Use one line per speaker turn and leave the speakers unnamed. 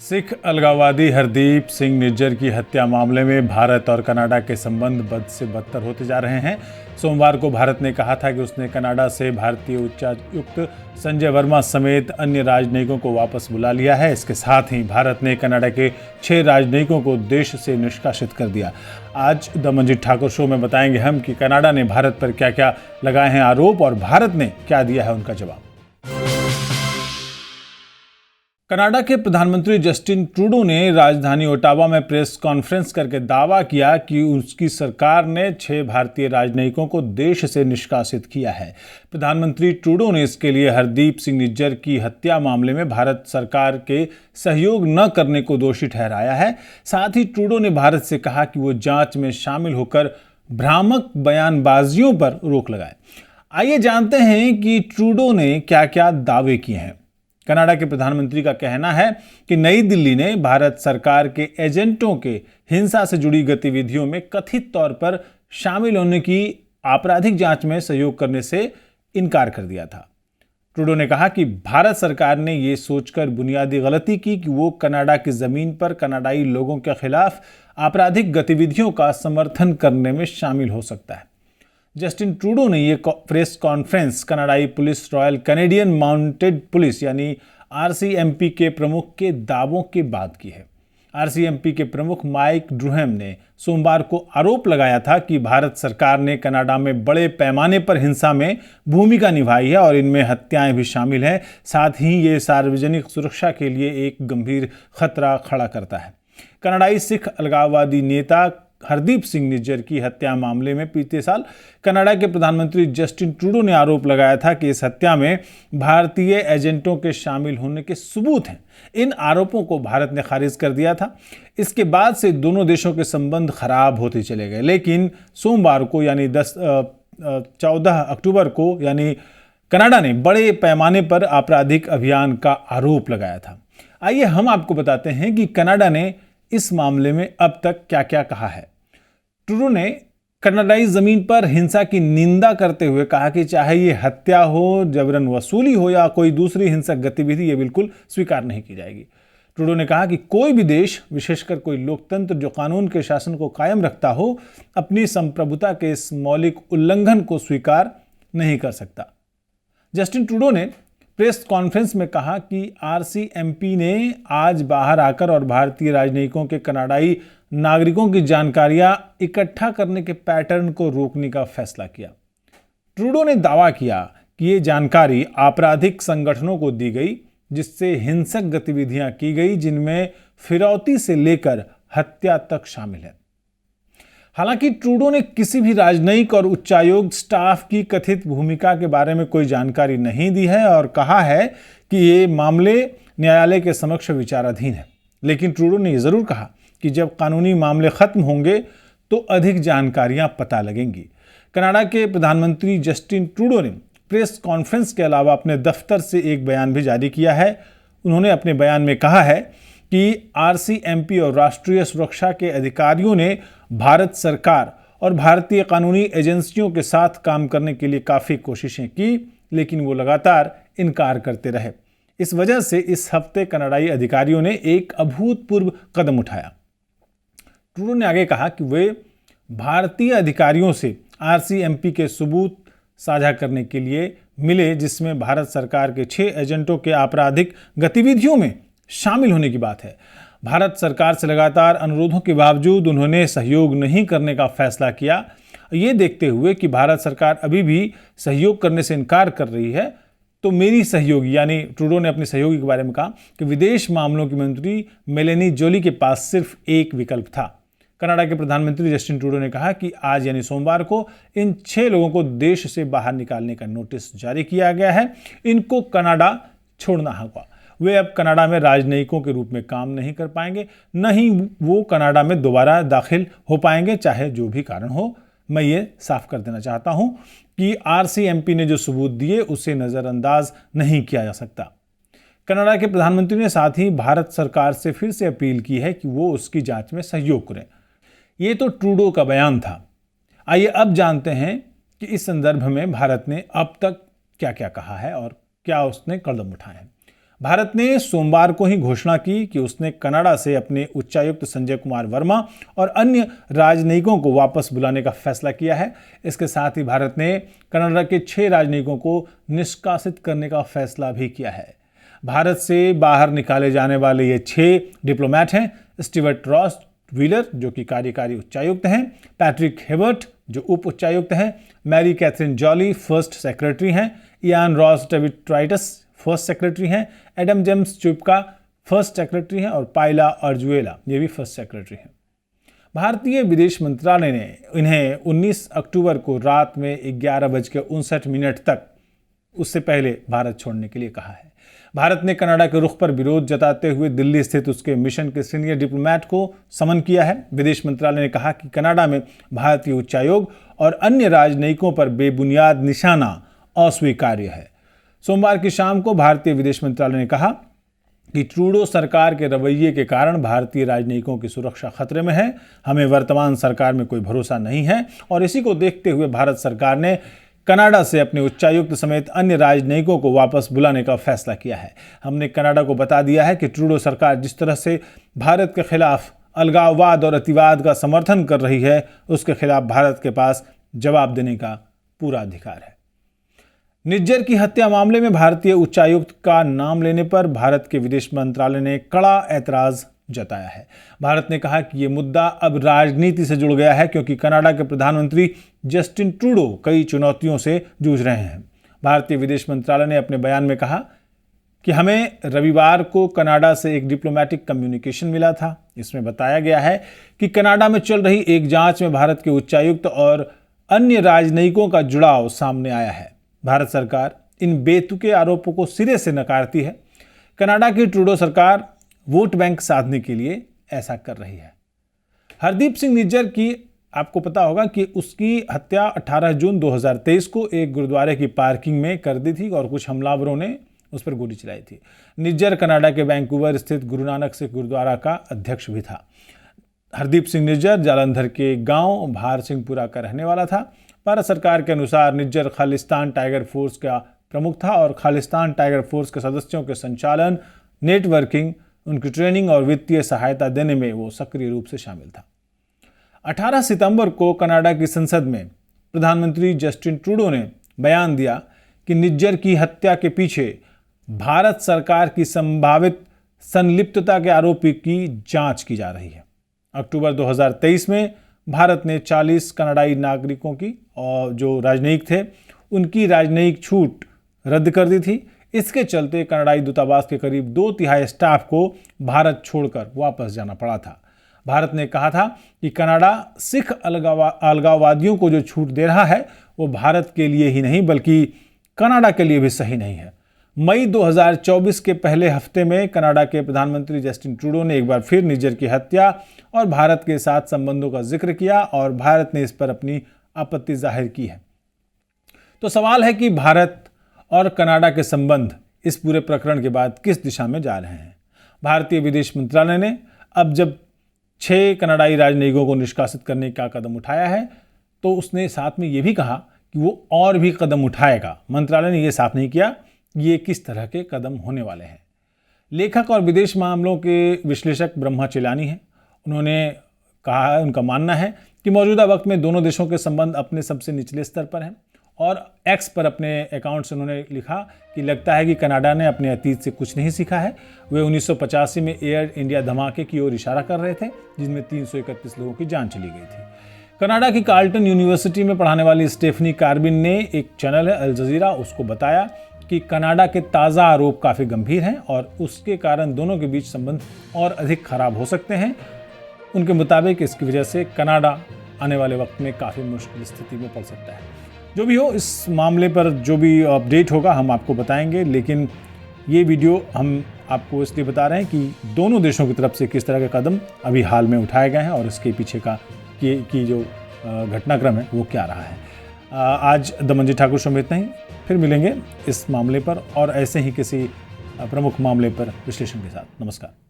सिख अलगाववादी हरदीप सिंह निज्जर की हत्या मामले में भारत और कनाडा के संबंध बद से बदतर होते जा रहे हैं। सोमवार को भारत ने कहा था कि उसने कनाडा से भारतीय उच्चायुक्त संजय वर्मा समेत अन्य राजनयिकों को वापस बुला लिया है। इसके साथ ही भारत ने कनाडा के 6 राजनयिकों को देश से निष्कासित कर दिया। आज द मंजीत ठाकुर शो में बताएंगे हम कि कनाडा ने भारत पर क्या क्या लगाए हैं आरोप और भारत ने क्या दिया है उनका जवाब। कनाडा के प्रधानमंत्री जस्टिन ट्रूडो ने राजधानी ओटावा में प्रेस कॉन्फ्रेंस करके दावा किया कि उसकी सरकार ने 6 भारतीय राजनयिकों को देश से निष्कासित किया है। प्रधानमंत्री ट्रूडो ने इसके लिए हरदीप सिंह निज्जर की हत्या मामले में भारत सरकार के सहयोग न करने को दोषी ठहराया है। साथ ही ट्रूडो ने भारत से कहा कि वो जांच में शामिल होकर भ्रामक बयानबाजियों पर रोक लगाए। आइए जानते हैं कि ट्रूडो ने क्या क्या दावे किए हैं। कनाडा के प्रधानमंत्री का कहना है कि नई दिल्ली ने भारत सरकार के एजेंटों के हिंसा से जुड़ी गतिविधियों में कथित तौर पर शामिल होने की आपराधिक जांच में सहयोग करने से इनकार कर दिया था। ट्रूडो ने कहा कि भारत सरकार ने यह सोचकर बुनियादी गलती की कि वो कनाडा की जमीन पर कनाडाई लोगों के खिलाफ आपराधिक गतिविधियों का समर्थन करने में शामिल हो सकता है। जस्टिन ट्रूडो ने यह प्रेस कॉन्फ्रेंस कनाडाई police royal Canadian mounted police यानी आरसीएमपी के प्रमुख के दावों के बाद की है। आरसीएमपी के प्रमुख माइक ड्रूहेम ने सोमवार को आरोप लगाया था कि भारत सरकार ने कनाडा में बड़े पैमाने पर हिंसा में भूमिका निभाई है और इनमें हत्याएं भी शामिल हैं। साथ ही ये सार्वजनिक सुरक्षा के लिए एक गंभीर खतरा खड़ा करता है। कनाडाई सिख अलगाववादी नेता हरदीप सिंह निज्जर की हत्या मामले में बीते साल कनाडा के प्रधानमंत्री जस्टिन ट्रूडो ने आरोप लगाया था कि इस हत्या में भारतीय एजेंटों के शामिल होने के सबूत हैं। इन आरोपों को भारत ने खारिज कर दिया था। इसके बाद से दोनों देशों के संबंध खराब होते चले गए, लेकिन सोमवार को यानी 14 अक्टूबर को यानी कनाडा ने बड़े पैमाने पर आपराधिक अभियान का आरोप लगाया था। आइए हम आपको बताते हैं कि कनाडा ने इस मामले में अब तक क्या क्या कहा है। ट्रूडो ने कनाडाई जमीन पर हिंसा की निंदा करते हुए कहा कि चाहे ये हत्या हो, जबरन वसूली हो या कोई दूसरी हिंसक गतिविधि, ये बिल्कुल स्वीकार नहीं की जाएगी। ट्रूडो ने कहा कि कोई भी देश, विशेषकर कोई लोकतंत्र जो कानून के शासन को कायम रखता हो, अपनी संप्रभुता के इस मौलिक उल्लंघन को स्वीकार नहीं कर सकता। जस्टिन ट्रूडो ने प्रेस कॉन्फ्रेंस में कहा कि आरसीएमपी ने आज बाहर आकर और भारतीय राजनयिकों के कनाडाई नागरिकों की जानकारियां इकट्ठा करने के पैटर्न को रोकने का फैसला किया। ट्रूडो ने दावा किया कि ये जानकारी आपराधिक संगठनों को दी गई जिससे हिंसक गतिविधियां की गई, जिनमें फिरौती से लेकर हत्या तक शामिल है। हालांकि ट्रूडो ने किसी भी राजनयिक और उच्चायोग स्टाफ की कथित भूमिका के बारे में कोई जानकारी नहीं दी है और कहा है कि ये मामले न्यायालय के समक्ष विचाराधीन है। लेकिन ट्रूडो ने यह जरूर कहा कि जब कानूनी मामले खत्म होंगे तो अधिक जानकारियां पता लगेंगी। कनाडा के प्रधानमंत्री जस्टिन ट्रूडो ने प्रेस कॉन्फ्रेंस के अलावा अपने दफ्तर से एक बयान भी जारी किया है। उन्होंने अपने बयान में कहा है कि आरसीएमपी और राष्ट्रीय सुरक्षा के अधिकारियों ने भारत सरकार और भारतीय कानूनी एजेंसियों के साथ काम करने के लिए काफ़ी कोशिशें की, लेकिन वो लगातार इनकार करते रहे। इस वजह से इस हफ्ते कनाडाई अधिकारियों ने एक अभूतपूर्व कदम उठाया। ट्रूडो ने आगे कहा कि वे भारतीय अधिकारियों से आरसीएमपी के सबूत साझा करने के लिए मिले, जिसमें भारत सरकार के 6 एजेंटों के आपराधिक गतिविधियों में शामिल होने की बात है। भारत सरकार से लगातार अनुरोधों के बावजूद उन्होंने सहयोग नहीं करने का फैसला किया। ये देखते हुए कि भारत सरकार अभी भी सहयोग करने से इनकार कर रही है, तो मेरी सहयोगी यानी ट्रूडो ने अपने सहयोगी के बारे में कहा कि विदेश मामलों की मंत्री मेलेनी जोली के पास सिर्फ एक विकल्प था। कनाडा के प्रधानमंत्री जस्टिन ट्रूडो ने कहा कि आज यानी सोमवार को इन 6 लोगों को देश से बाहर निकालने का नोटिस जारी किया गया है। इनको कनाडा छोड़ना होगा। वे अब कनाडा में राजनयिकों के रूप में काम नहीं कर पाएंगे, न ही वो कनाडा में दोबारा दाखिल हो पाएंगे, चाहे जो भी कारण हो। मैं ये साफ कर देना चाहता हूं कि आरसीएमपी ने जो सबूत दिए उसे नज़रअंदाज नहीं किया जा सकता। कनाडा के प्रधानमंत्री ने साथ ही भारत सरकार से फिर से अपील की है कि वो उसकी जांच में सहयोग करें। ये तो ट्रूडो का बयान था। आइए अब जानते हैं कि इस संदर्भ में भारत ने अब तक क्या क्या कहा है और क्या उसने कदम उठाए हैं। भारत ने सोमवार को ही घोषणा की कि उसने कनाडा से अपने उच्चायुक्त संजय कुमार वर्मा और अन्य राजनयिकों को वापस बुलाने का फैसला किया है। इसके साथ ही भारत ने कनाडा के 6 राजनयिकों को निष्कासित करने का फैसला भी किया है। भारत से बाहर निकाले जाने वाले ये 6 डिप्लोमेट हैं: स्टीवर्ट रॉस व्हीलर जो कि कार्यकारी उच्चायुक्त हैं, पैट्रिक हेबर्ट जो उप उच्चायुक्त हैं, Mary Catherine Jolly first secretary हैं, इयान रॉस डेविट्राइटस फर्स्ट सेक्रेटरी हैं, एडम जेम्स चुपका फर्स्ट सेक्रेटरी हैं और पाइला अर्जुएला ये भी फर्स्ट सेक्रेटरी हैं। भारतीय विदेश मंत्रालय ने इन्हें 19 अक्टूबर को रात में 11:59 तक उससे पहले भारत छोड़ने के लिए कहा है। भारत ने कनाडा के रुख पर विरोध जताते हुए दिल्ली स्थित उसके मिशन के सीनियर डिप्लोमेट को समन किया है। विदेश मंत्रालय ने कहा कि कनाडा में भारतीय उच्चायोग और अन्य राजनयिकों पर बेबुनियाद निशाना अस्वीकार्य है। सोमवार की शाम को भारतीय विदेश मंत्रालय ने कहा कि ट्रूडो सरकार के रवैये के कारण भारतीय राजनयिकों की सुरक्षा खतरे में है। हमें वर्तमान सरकार में कोई भरोसा नहीं है और इसी को देखते हुए भारत सरकार ने कनाडा से अपने उच्चायुक्त समेत अन्य राजनयिकों को वापस बुलाने का फैसला किया है। हमने कनाडा को बता दिया है कि ट्रूडो सरकार जिस तरह से भारत के खिलाफ अलगाववाद और अतिवाद का समर्थन कर रही है, उसके खिलाफ भारत के पास जवाब देने का पूरा अधिकार है। निज्जर की हत्या मामले में भारतीय उच्चायुक्त का नाम लेने पर भारत के विदेश मंत्रालय ने कड़ा ऐतराज जताया है। भारत ने कहा कि यह मुद्दा अब राजनीति से जुड़ गया है क्योंकि कनाडा के प्रधानमंत्री जस्टिन ट्रूडो कई चुनौतियों से जूझ रहे हैं। भारतीय विदेश मंत्रालय ने अपने बयान में कहा कि हमें रविवार को कनाडा से एक डिप्लोमेटिक कम्युनिकेशन मिला था। इसमें बताया गया है कि कनाडा में चल रही एक जांच में भारत के उच्चायुक्त और अन्य राजनयिकों का जुड़ाव सामने आया है। भारत सरकार इन बेतुके आरोपों को सिरे से नकारती है। कनाडा की ट्रूडो सरकार वोट बैंक साधने के लिए ऐसा कर रही है। हरदीप सिंह निज्जर की आपको पता होगा कि उसकी हत्या 18 जून 2023 को एक गुरुद्वारे की पार्किंग में कर दी थी और कुछ हमलावरों ने उस पर गोली चलाई थी। निज्जर कनाडा के वैंकूवर स्थित गुरु नानक सिख गुरुद्वारा का अध्यक्ष भी था। हरदीप सिंह निज्जर जालंधर के गांव भार सिंहपुरा का रहने वाला था। भारत सरकार के अनुसार निज्जर खालिस्तान टाइगर फोर्स का प्रमुख था और खालिस्तान टाइगर फोर्स के सदस्यों के संचालन, नेटवर्किंग, उनकी ट्रेनिंग और वित्तीय सहायता देने में वो सक्रिय रूप से शामिल था। 18 सितंबर को कनाडा की संसद में प्रधानमंत्री जस्टिन ट्रूडो ने बयान दिया कि निज्जर की हत्या के पीछे भारत सरकार की संभावित संलिप्तता के आरोपी की जांच की जा रही है। अक्टूबर 2023 में भारत ने 40 कनाडाई नागरिकों की और जो राजनयिक थे उनकी राजनयिक छूट रद्द कर दी थी। इसके चलते कनाडाई दूतावास के करीब 2/3 स्टाफ को भारत छोड़कर वापस जाना पड़ा था। भारत ने कहा था कि कनाडा सिख अलगाववादियों को जो छूट दे रहा है वो भारत के लिए ही नहीं बल्कि कनाडा के लिए भी सही नहीं है। मई 2024 के पहले हफ्ते में कनाडा के प्रधानमंत्री जस्टिन ट्रूडो ने एक बार फिर निज्जर की हत्या और भारत के साथ संबंधों का जिक्र किया और भारत ने इस पर अपनी आपत्ति जाहिर की है। तो सवाल है कि भारत और कनाडा के संबंध इस पूरे प्रकरण के बाद किस दिशा में जा रहे हैं। भारतीय विदेश मंत्रालय ने अब जब 6 कनाडाई राजनयिकों को निष्कासित करने का कदम उठाया है तो उसने साथ में ये भी कहा कि वो और भी कदम उठाएगा। मंत्रालय ने ये साफ नहीं किया ये किस तरह के कदम होने वाले हैं। लेखक और विदेश मामलों के विश्लेषक ब्रह्मा चिलानी हैं। उन्होंने कहा है, उनका मानना है कि मौजूदा वक्त में दोनों देशों के संबंध अपने सबसे निचले स्तर पर हैं और एक्स पर अपने अकाउंट से उन्होंने लिखा कि लगता है कि कनाडा ने अपने अतीत से कुछ नहीं सीखा है। वे 1985 में एयर इंडिया धमाके की ओर इशारा कर रहे थे जिसमें 331 लोगों की जान चली गई थी। कनाडा की कार्ल्टन यूनिवर्सिटी में पढ़ाने वाली स्टेफनी कार्बिन ने एक चैनल है अल जजीरा उसको बताया कि कनाडा के ताज़ा आरोप काफ़ी गंभीर हैं और उसके कारण दोनों के बीच संबंध और अधिक खराब हो सकते हैं। उनके मुताबिक इसकी वजह से कनाडा आने वाले वक्त में काफ़ी मुश्किल स्थिति में पड़ सकता है। जो भी हो, इस मामले पर जो भी अपडेट होगा हम आपको बताएंगे, लेकिन ये वीडियो हम आपको इसलिए बता रहे हैं कि दोनों देशों की तरफ से किस तरह के कदम अभी हाल में उठाए गए हैं और इसके पीछे का की जो घटनाक्रम है वो क्या रहा है। आज द मंजी ठाकुर शो में इतना ही। फिर मिलेंगे इस मामले पर और ऐसे ही किसी प्रमुख मामले पर विश्लेषण के साथ। नमस्कार।